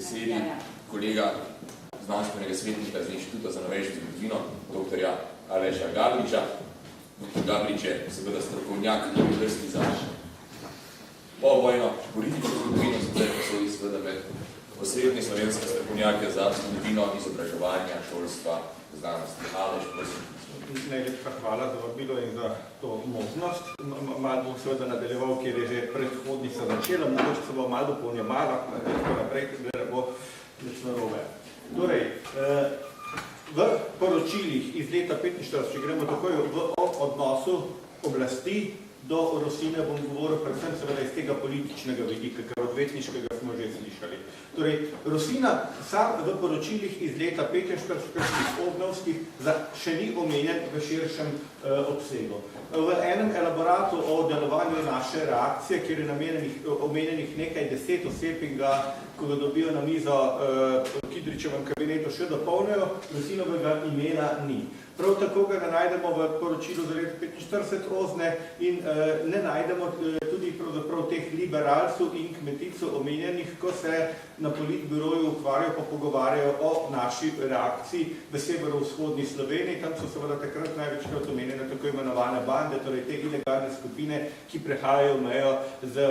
besedi kolega znanstvenega svetnika z Inštituta za novejšo zgodovino, dr. Aleša Gabriča. Dr. Gabrič je seveda strokovnjak na vrsti za povojno politično zgodovino, zdaj pa so seveda med osrednji slovenske strokovnjake za zgodovino izobraževanja, šolstva, znanosti. Aleš, prosim. Najlepša hvala za vabilo in za to možnost. Malo bom seveda nadaljeval, kjer je že predhodnica začela, mogoče se bo malo dopolnjemala, tako naprej, da ne bo nič narobe. Torej, v poročilih iz leta 1945, če gremo takoj v odnosu oblasti do Rosine, bom govoril predvsem seveda iz tega političnega vidika, ker odvetniškega smo že slišali. Torej, Rosina sam v poročilih iz leta 1945 obnovskih še ni omenjen v širšem obsegu. V enem elaboratu o delovanju naše reakcije, kjer je omenjenih nekaj 10 oseb in ga, ko ga dobijo na mizo Kidričevem kabinetu, še dopolnijo, Rosinovega imena ni. Prav tako ga ne najdemo v poročilu za leto 1945 Ozne in ne najdemo tudi pravzaprav teh liberalcev in kmeticov omenjenih, ko se na politbiroju ukvarjajo pa pogovarjajo o naši reakciji v severovzhodni Sloveniji. Tam so seveda takrat največkrat omenjene tako imenovane bande, torej te ilegalne skupine, ki prehajajo mejo z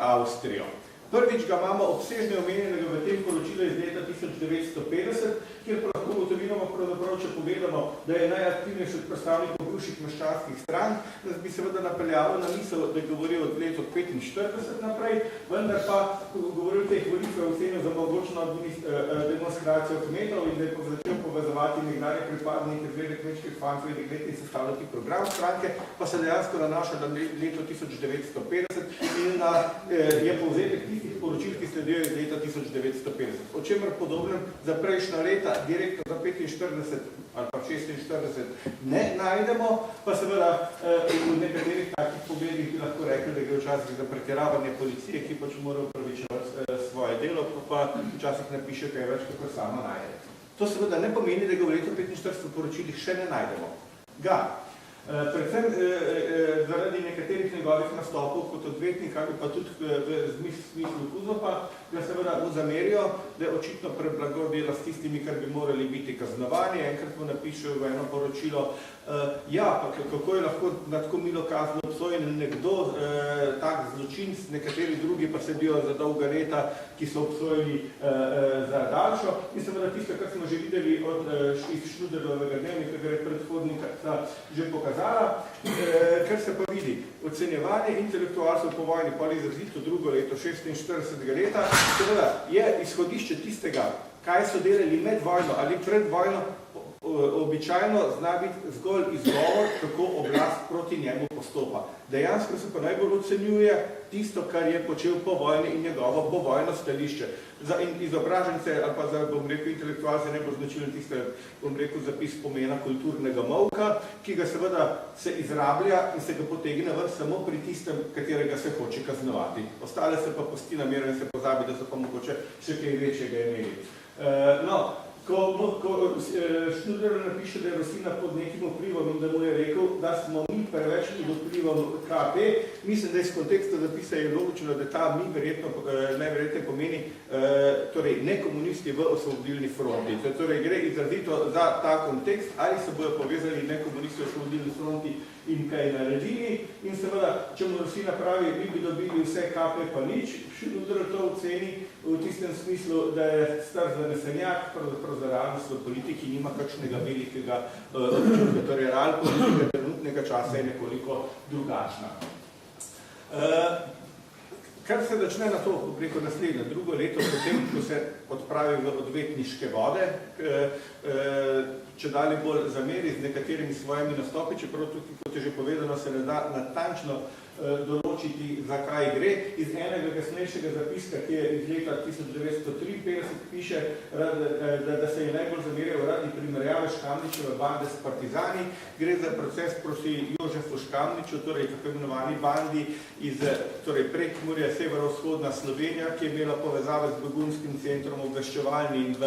Avstrijo. Prvič ga imamo obsežno omenjenega v tem poročilu iz leta 1950, kjer lahko ugotovimo, pravzaprav, če pogledamo, da je najaktivnejši od predstavnikov bivših meščanskih strank, nas bi seveda napeljalo na misel, da govori od leto 1945 naprej, vendar pa, ko govori o teh volitev ocenil za mogočno demonstracijo kmetov in da je začel povezovati nekdanje pripadnike zveze kmečkih fantov in deklet in sestavljati program stranke, pa se dejansko nanaša na leto 1950 in je povzetek tistih poročil, ki sledijo iz leta 1950. O čemer podobnem za prejšnja leta direktno za 45 ali pa 46 ne najdemo, pa seveda v nekaterih takih pogledih bi lahko rekli, da gre včasih za pretiravanje policije, ki pač mora upravičevati svoje delo, pa včasih napiše kaj več, kako sama najde. To seveda ne pomeni, da ga v letu 45 poročilih še ne najdemo. Ga. Predvsem zaradi nekaterih njegovih nastopov kot odvetnik ali pa tudi v smislu Kuzopa, ga seveda zamerijo, da je očitno preblago dela s tistimi, kar bi morali biti kaznovani. Enkrat mu napišejo v eno poročilo, ja, pa kako je lahko na tako milo kazno obsojen nekdo, tak zločin, nekateri drugi pa sedijo za dolga leta, ki so obsojeni za daljšo. In seveda tisto, kar smo že videli iz Šnuderovega dnevnika, kar je predhodnika že pokazala, kar se pa vidi. Ocenjevanje intelektualcev po vojni pa izrazito drugo leto, 46. leta, seveda je izhodišče tistega, kaj so delali med vojno ali pred vojno, običajno zna biti zgolj izgovor, kako oblast proti njemu postopa. Dejansko se pa najbolj ocenjuje tisto, kar je počel po vojni in njegovo povojno stališče. Za izobražence ali pa za, bom rekel, intelektualce ne bo značilen tiste, bom rekel, zapis pomena kulturnega molka, ki ga seveda se izrablja in se ga potegne ven samo pri tistem, katerega se hoče kaznovati. Ostale se pa pusti na miru in se pozabi, da so pa mogoče še kaj večjega imeli. Ko Šnuder napiše, da je Rosina pod nekim vplivom in da mu je rekel, da smo mi preveč pod vplivom KP, mislim, da iz konteksta zapisa je logično, da ta mi najverjetneje pomeni torej nekomunisti v osvobodilni fronti. Torej gre izrazito za ta kontekst, ali se bojo povezali nekomunisti v osvobodilni fronti in kaj naredili. In seveda, če mu Rosina pravi, mi bi dobili vse KP pa nič, Šnuder to oceni v tistem smislu, da je star zanesenjak, pravzaprav za realnost v politiki nima kakšnega velikega občutka. Torej, real politika trenutnega časa je nekoliko drugačna. Kar se začne na to, preko naslednje, drugo leto, potem, ko se odpravi v odvetniške vode, če dali bolj zameri z nekaterimi svojimi nastopi, čeprav tudi, kot je že povedano, se ne da natančno določiti, za kaj gre. Iz enega kasnejšega zapiska, ki je iz leta 1953, piše, da se je najbolj zamerjal radi primerjave Škamničeve bande s partizani. Gre za proces proti Jožefu Škamniču, torej tako imenovani bandi iz Prekmurja, severovzhodna Slovenija, ki je imela povezave z begunskim centrom obveščevalnim v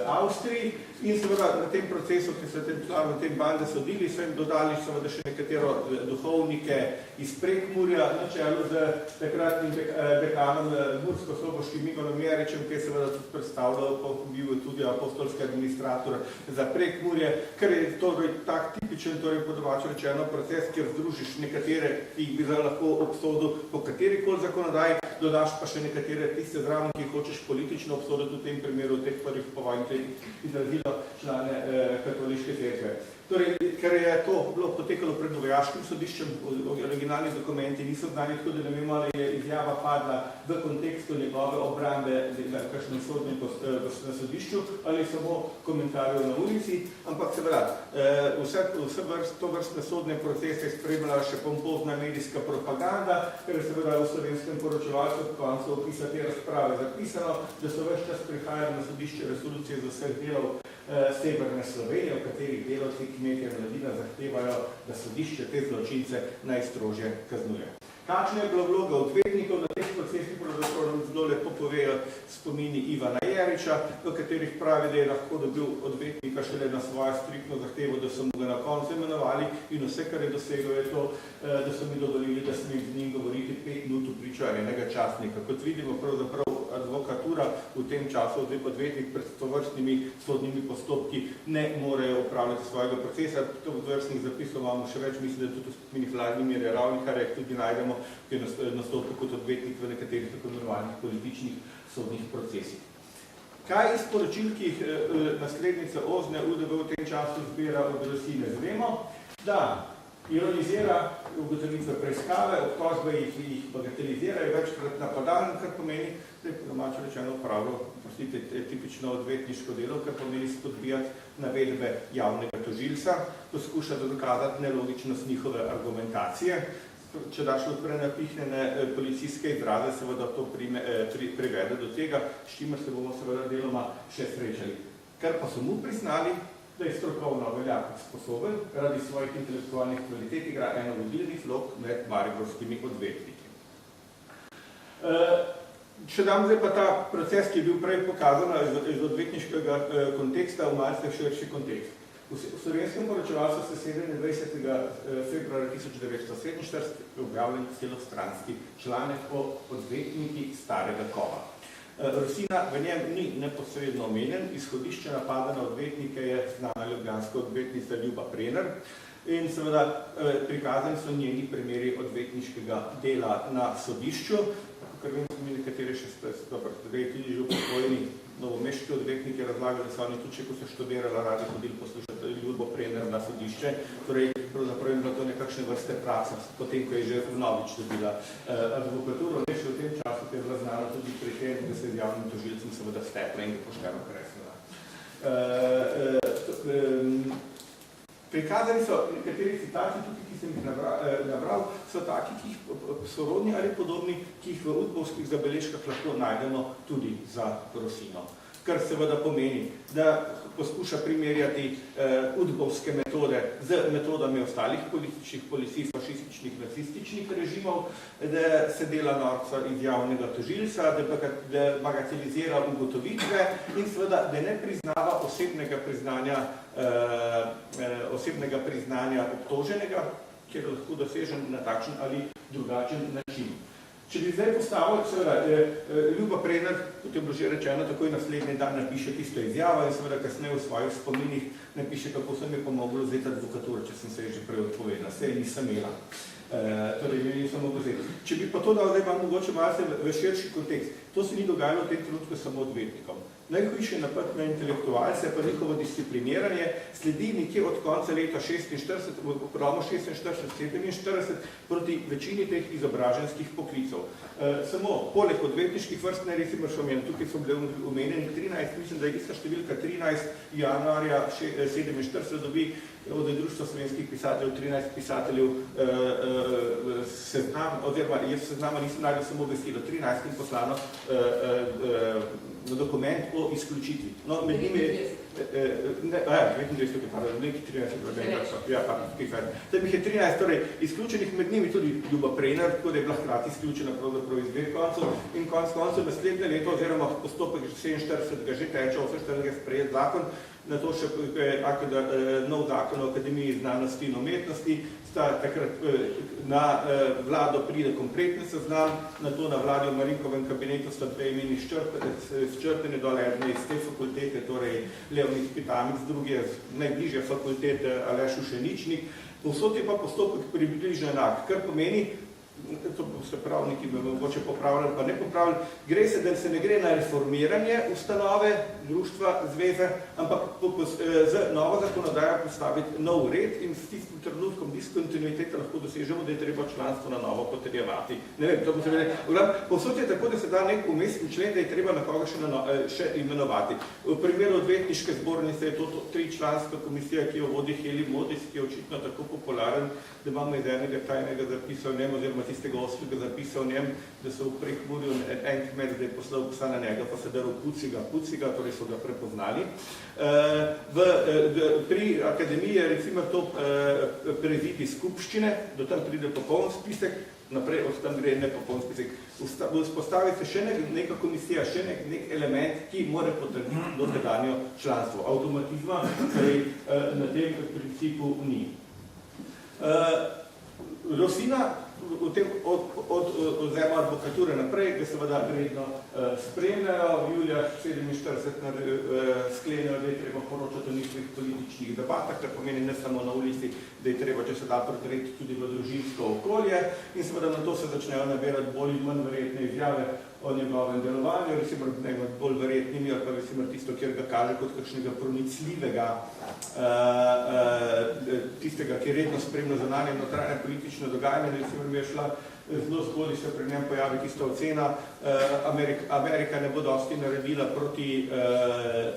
Avstriji. In seveda na tem procesu, ki so na tem bande sodili, so jim dodali seveda še nekatero duhovnike iz Prekmurja, na čelu z takratnim dekanom Mursko-Soboškim Igonom Jeričem, ki je seveda tudi predstavljal, bil tudi apostolski administrator za Prekmurje, ker je torej tak tipičen, torej po domače rečeno, proces, kjer združiš nekatere, ki jih bi lahko obsodil po katerikoli zakonodaji, dodaš pa še nekatere tiste zraven, ki hočeš politično obsoditi v tem primeru teh prvih povojnih izrazilo člane katoliške cerkve. Torej, ker je to bilo potekalo pred vojaškim sodiščem, originalni dokumenti niso znani, tako da ne vemo, ali je izjava padla v kontekstu njegove obrambe kakšnem sodniku na sodišču ali samo komentarjev na ulici, ampak seveda, to vrstne sodne procese je spremljala še pompozna medijska propaganda, ker je seveda v slovenskem poročevalcu v koncu opisa te razprave zapisano, da so ves čas prihajali na sodišče resolucije z vseh delov severne Slovenije, v katerih delavci kmetje mladina zahtevajo, da sodišče te zločince najstrožje kaznuje. Kakšna je bila vloga odvetnikov na teh procesih, pravzaprav zelo lepo povejo spomini Ivana Jeriča, v katerih pravi, da je lahko dobil odvetnika šele na svojo striktno zahtevo, da so mu ga na koncu imenovali in vse, kar je dosegel, je to, da so mi dovolili, da smem z njim govoriti 5 minut v pričo enega častnika. Kot vidimo, pravzaprav advokatura v tem času, odvetnik pred tovrstnimi sodnimi postopki ne morejo upravljati svojega procesa. To v vrstnih zapisov imamo še več, mislim, da tudi v spomini Vladimirja Ravniharja tudi najdemo, ki je nastopil kot odvetnik v nekaterih tako imenovanih političnih sodnih procesih. Kaj iz poročil, ki jih naslednica Ozne UDV v tem času zbira od Rosine? Zvemo, da ironizira ugotovitve preiskave, obtožbe jih bagatelizirajo, večkrat napadalen, kar pomeni, da je po domače rečeno upravljal tipično odvetniško delo, kar pomeni spodbijati navedbe javnega tožilca, poskuša dokazati nelogičnost njihove argumentacije. Če daš odpre napihnjene policijske izraze, seveda to privede do tega, s čimer se bomo seveda deloma še srečali. Kar pa so mu priznali, da je strokovno veljak sposoben, radi svojih intelektualnih kvalitet igra eno vodilnih vlog med mariborskimi odvetniki. Če dam zdaj pa ta proces, ki je bil prej pokazan iz odvetniškega konteksta v malce širši kontekst. V slovenskem poročevalstvu se 27. februarja 1947 objavljen celostranski članek o odvetniki starega kova. Rosina v njem ni neposredno omenjen, izhodišče napada na odvetnike je znana ljubljanska odvetnica Ljuba Prener in seveda prikazani so njeni primeri odvetniškega dela na sodišču, ker vem, da mi nekateri še tudi že upokojeni novomeški odvetniki razlagali, da so oni tudi, ko so študirali, radi hodili poslušati Ljubo Prener na sodišče, torej pravzaprav je bila to nekakšne vrste praksa, potem, ko je že vnovič dobila advokaturo, ne še v tem času, ki je bila znana tudi pri tem, da se z javnim tožilcem seveda stepla in ga pošteno kresila. Prikazani so nekateri citati, tudi ki sem jih nabral, so taki, ki jih sorodni ali podobni, ki jih v udbovskih zabeležkah lahko najdemo tudi za Rosino. Kar seveda pomeni, da poskuša primerjati udbovske metode z metodami ostalih političnih, policistov, fašističnih, nacističnih režimov, da se dela norca iz javnega tožilca, da bagatelizira ugotovitve in seveda, da ne priznava osebnega priznanja obtoženega, ki je lahko dosežen na takšen ali drugačen način. Če bi zdaj postavil, seveda, Ljuba Prener, kot je bilo že rečeno, takoj naslednji dan napiše tisto izjavo in seveda kasneje v svojih spominih napiše, kako se mi je pomoglo vzeti advokaturo, če sem se že prej odpovedala. Sej nisem imela. Torej, mi nisem mogla vzeti. Če bi pa to dal zdaj mogoče malce v širši kontekst, to se ni dogajalo v tem trenutku samo odvetnikom. Najhujše napad na intelektualce, pa njihovo discipliniranje sledi nekje od konca leta 46, pravno 46-47, proti večini teh izobraženskih poklicov. Samo poleg odvetniških vrst, ne recimo še omenjeno, tukaj so bile omenjeni 13, mislim, da je ista številka 13 januarja 47 dobi od Društva slovenskih pisateljev 13 pisateljev seznam, oziroma jaz seznama nisem najdel samo besedo, 13 in poslano dokument o izključitvi. No, med njimi je... 29, nekaj 13, ja, pa kaj kaj. Tam jih je 13, torej izključenih med njimi tudi Ljuba Prener, tako da je bila hkrati izključena pravzaprav iz dveh koncev in koncev naslednje leto, oziroma postopek 47 že teče, 48 je sprejet zakon, na to še nov zakon o Akademiji znanosti in umetnosti, sta takrat na vlado pride kompletni seznam, na to na vladi v Marinkovem kabinetu sta dve imeni izčrpene dole iz te fakultete, torej Leonid Pitamic, drugi je najbližje fakultete Aleš Ušeničnik. Povsod je pa postopek približno enak, kar pomeni, to se pravniki bi mogoče popravljali, pa ne popravljali, gre se, da se ne gre na reformiranje ustanove, društva, zveze, ampak z novo zakonodajo postaviti nov red in s tistim trenutkom diskontinuitete lahko dosežemo, da je treba članstvo na novo potrjevati. Ne vem, to bo se vedeli. Povsod je tako, da se da nek umestni člen, da je treba na koga še imenovati. V primeru odvetniške zbornice je to tričlanska komisija, ki jo vodi Heli Modis, ki je očitno tako popularen, da imamo iz enega tajnega zapisa v njem, oziroma tistega osmega zapisa v njem, da so v Prekmurju en kmet, da je poslal psa na njega, pa se daral Puciga, torej so ga prepoznali. Pri akademiji je recimo to prezidi skupščine, do tam pride popoln spisek, naprej od tam gre nepopoln spisek. Vzpostavi se še neka komisija, še nek element, ki mora potrditi dosedanjo članstvo. Avtomatizma na tem principu ni. Rosina od advokature naprej, ki seveda redno spremljajo, v julija 1947 sklenijo, da je treba poročati o njihovih političnih debatah, kar pomeni ne samo na ulici, da je treba, če se da pretreti tudi v družinsko okolje in seveda na to se začnejo nabirati bolj in manj verjetne izjave o njegovem delovanju, recimo bolj verjetnimi, ali pa recimo tisto, kjer ga kaže kot kakšnega pronicljivega, tistega, ki redno spremlja zunanje in notranje politično dogajanje, recimo mi je šla zelo zgodaj se pri njem pojavi tista ocena, Amerika ne bo dosti naredila proti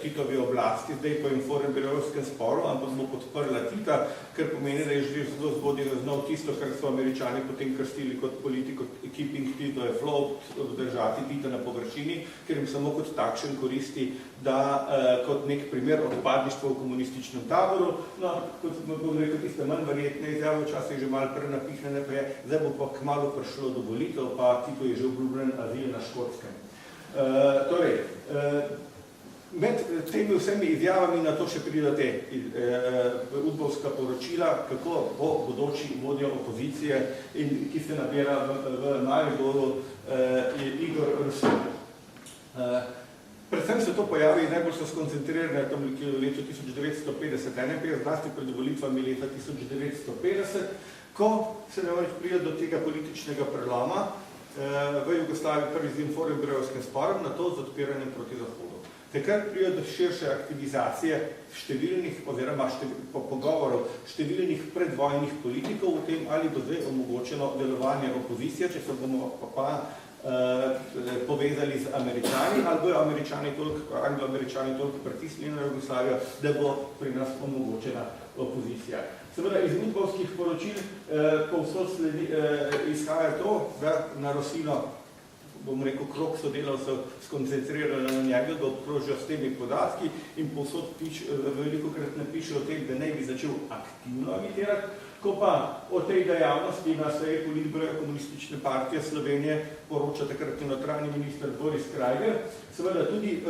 Titovi oblasti, zdaj po informbirojevskem sporu, ampak bo podprla Tita, kar pomeni, da je že zelo zgodaj zaznal tisto, kar so Američani potem krstili kot politiko keeping Tito afloat, obdržati Tita na površini, ker jim samo kot takšen koristi, da kot nek primer odpadništva v komunističnem taboru, no, kot bom rekel, tiste manj verjetne izjave, včasih že malo prenapihnene, pa je, zdaj bo pa kmalu prišlo do volitev, pa Tito je že obljubljen azil na Škotskem. Torej, med temi vsemi izjavami na to še pridete udbovska poročila, kako bo bodoči vodja opozicije, in ki se nabira v Mariboru Igor Rusin. Predvsem se to pojavi, najbolj so skoncentrirane v letu 1950-51, zlasti pred volitvami leta 1950, ko se ne moreš priti do tega političnega preloma v Jugoslaviji prvi z informbirojevskim sporom, na to z odpiranjem proti Zahodu. Takrat pride do širše aktivizacije številnih, oziroma pogovorov številnih predvojnih politikov v tem, ali bo zdaj omogočeno delovanje opozicije, če se bomo pa povezali z Američani, ali bojo Anglo-Američani toliko pritisnili na Jugoslavijo, da bo pri nas omogočena opozicija. Seveda iz udbovskih poročil povsod izhaja to, da na Rosino, bom rekel, krog sodelavcev skoncentrirajo na njega, da obkrožijo s temi podatki in povsod velikokrat napiše o tem, da naj bi začel aktivno agitirati, ko pa o tej dejavnosti na seji politbroja Komunistične partije Slovenije poroča takratni notranji minister Boris Krajger, seveda tudi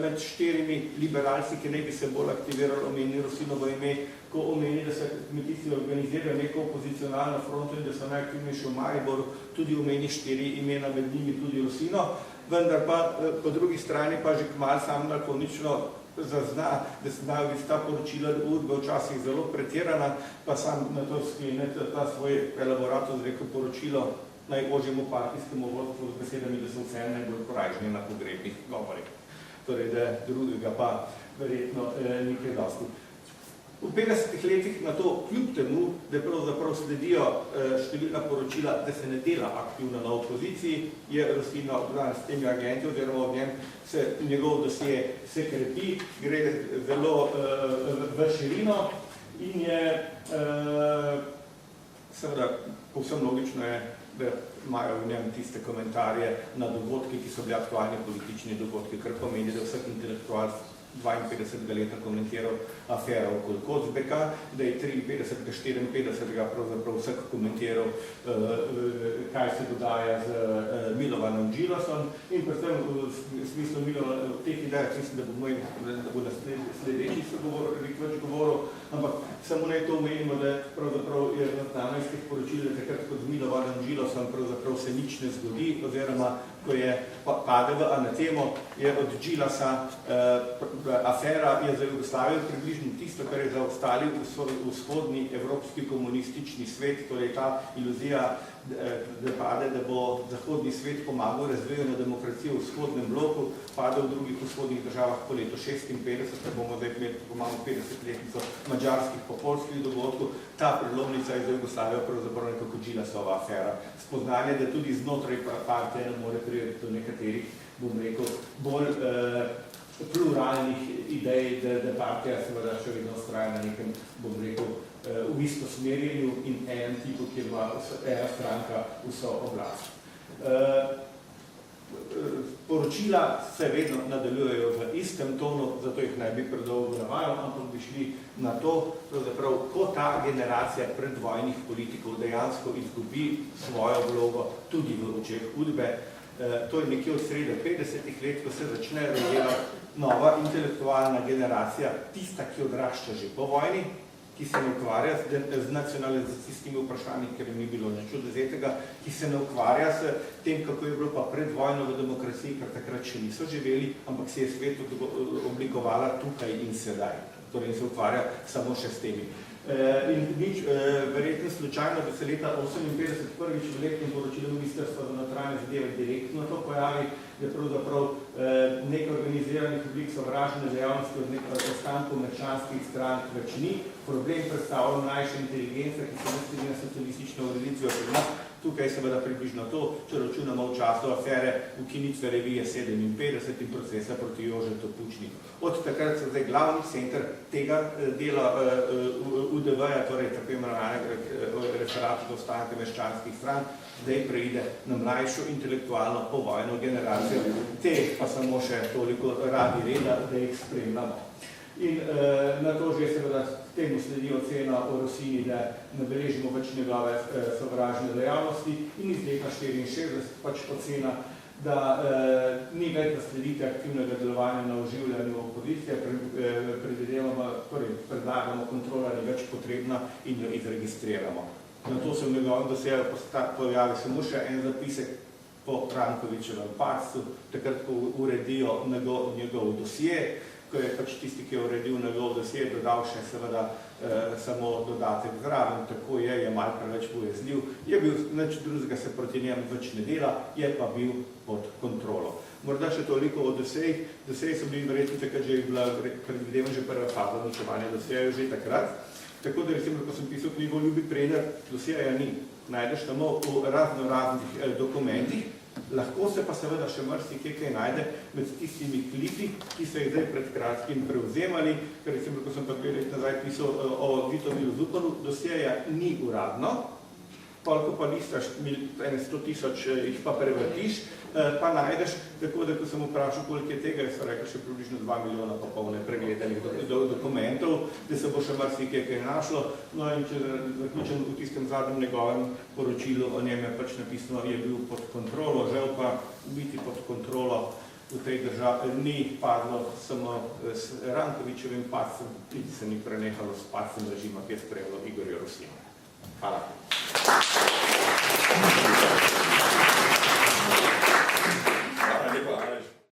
med štirimi liberalci, ki naj bi se bolj aktivirali, omeni Rosinovo ime, ko omeni, da se kmetijci organizirajo neko opozicionalno fronto in da so najaktivnejši v Mariboru, tudi omeni 4 imena, med njimi tudi Rosino, vendar pa po drugi strani pa že kmalu sam lakonično zazna, da se znajo biti ta poročila udbe včasih zelo pretirana, pa sam na to sklenete ta svoj elaborat odrekel poročilo najožjemu partijskemu vodstvu z besedami, da so vse najbolj korajžni na pogrebnih govorih. Torej, da drugega pa verjetno nekaj dosti. V 50 letih na to, kljub temu, da pravzaprav sledijo številna poročila, da se ne dela aktivno na opoziciji, je Rosin obdan s temi agenti, oziroma od njem se njegov dosje se krepi, gre zelo v širino in je seveda povsem logično je, da imajo v njem tiste komentarje na dogodke, ki so bili aktualni politični dogodki, kar pomeni, da vsak intelektualc 52 leta komentiral afero okoli Kocbeka, da je 53, 54 pravzaprav vseh komentiral, kaj se dogaja z Milovanom Džilosom in predvsem v smislu v teh idejah, mislim, da bo na sledeči sogovornik več govoril, ampak samo naj to omenimo, da pravzaprav je na 12 poročil, da takrat kot z Milovanom Džilosom pravzaprav se nič ne zgodi, oziroma ko je pade v anatemo, je od Džilasa afera je za Jugoslavijo približno tisto, kar je za ostali vzhodni evropski komunistični svet, torej ta iluzija, da pade, da bo zahodni svet pomagal razvijanju demokracije v vzhodnem bloku, pade v drugih vzhodnih državah po letu 56, da bomo zdaj imeli, ko imamo 50-letnico mađarskih popolskih dogodkov, ta prelomnica je za Jugoslavijo pravzaprav nekako Džilasova afera. Spoznanje, da tudi znotraj partije ne more priti do nekaterih, bom rekel, bolj pluralnih idej, da partija seveda še vedno ustraja na nekem, bom rekel, v istosmerjenju in enem tipu, kjer ima ena stranka vso oblast. Poročila se vedno nadaljujejo v istem tonu, zato jih ne bi predolgo navajal, ampak bi šli na to, pravzaprav, ko ta generacija predvojnih politikov dejansko izgubi svojo vlogo tudi v očeh Udbe. To je nekje od srede 50-ih let, ko se začne rodila nova intelektualna generacija, tista, ki odrašča že po vojni, ki se ne ukvarja z nacionalizacijskimi vprašanji, ker ni bilo nič odvzetega, ki se ne ukvarja s tem, kako je bilo pa predvojno v demokraciji, ker takrat še niso živeli, ampak se je svet oblikovala tukaj in sedaj. Torej se ukvarja samo še s temi. In nič, verjetno slučajno, da se leta 58 prvič v letnem poročilu Ministrstva za notranje zadeve direktno to pojavi, da pravzaprav nekaj organiziranih oblik sovražne dejavnosti od ostankov meščanskih strank več ni. Problem predstavlja mlajša inteligenca, ki se ne strinja s socialistično ureditvijo pri nas. Tukaj seveda približno to, če računamo v času afere ukinitve revije 57 in procesa proti Jožetu Pučniku. Od takrat so zdaj glavni center tega dela UDV-ja, torej tako imenovanega referata do ostanka meščanskih strank, zdaj preide na mlajšo intelektualno povojno generacijo. Te pa samo še toliko radi reda, da jih spremljamo. In na to že seveda temu sledi ocena o Rosini, da ne beležimo več njegove sovražne dejavnosti in iz leta 64 pač ocena, da ni več naslediti aktivnega delovanja na oživljanju opozicije, torej predlagamo kontrola ni več potrebna in jo izregistriramo. Na to se v njegovem dosjeju pojavi samo še en zapisek po Rankovićevem padcu, takrat ko uredijo njegov dosje, ko je pač tisti, ki je uredil njegov dosje, dodal še seveda samo dodatek zraven, tako je malo preveč bojazljiv, je bil nič drugega se proti njem več ne dela, je pa bil pod kontrolo. Morda še toliko o dosejih. Dosjeji so bili verjetno takrat že bila, predvidevam, že prva faza uničevanja dosjejev že takrat. Tako da recimo, ko sem pisal knjigo Ljubi Predar, dosjeja ni. Najdeš samo v raznih dokumentih. Lahko se pa seveda še marsikaj kaj najde med tistimi klipi, ki so jih zdaj pred kratkim prevzemali, ker recimo, ko sem pa 2 let nazaj pisal o Vitomilu Zupanu, dosjeja ni uradno, koliko pa listaš, 100.000 jih pa prevrtiš, pa najdeš, tako da ko sem vprašal, koliko je tega, so rekli še približno 2 milijona popolne pregledanih dokumentov, da se bo še marsikaj kaj našlo. No in če zaključim v tistem zadnjem njegovem poročilu, o njem je pač napisano, je bil pod kontrolo, žal pa biti pod kontrolo v tej državi ni padlo samo s Rankovićevim padcem, in se ni prenehalo s padcem režima, ki je sprejelo Igorja Rosina. Hvala.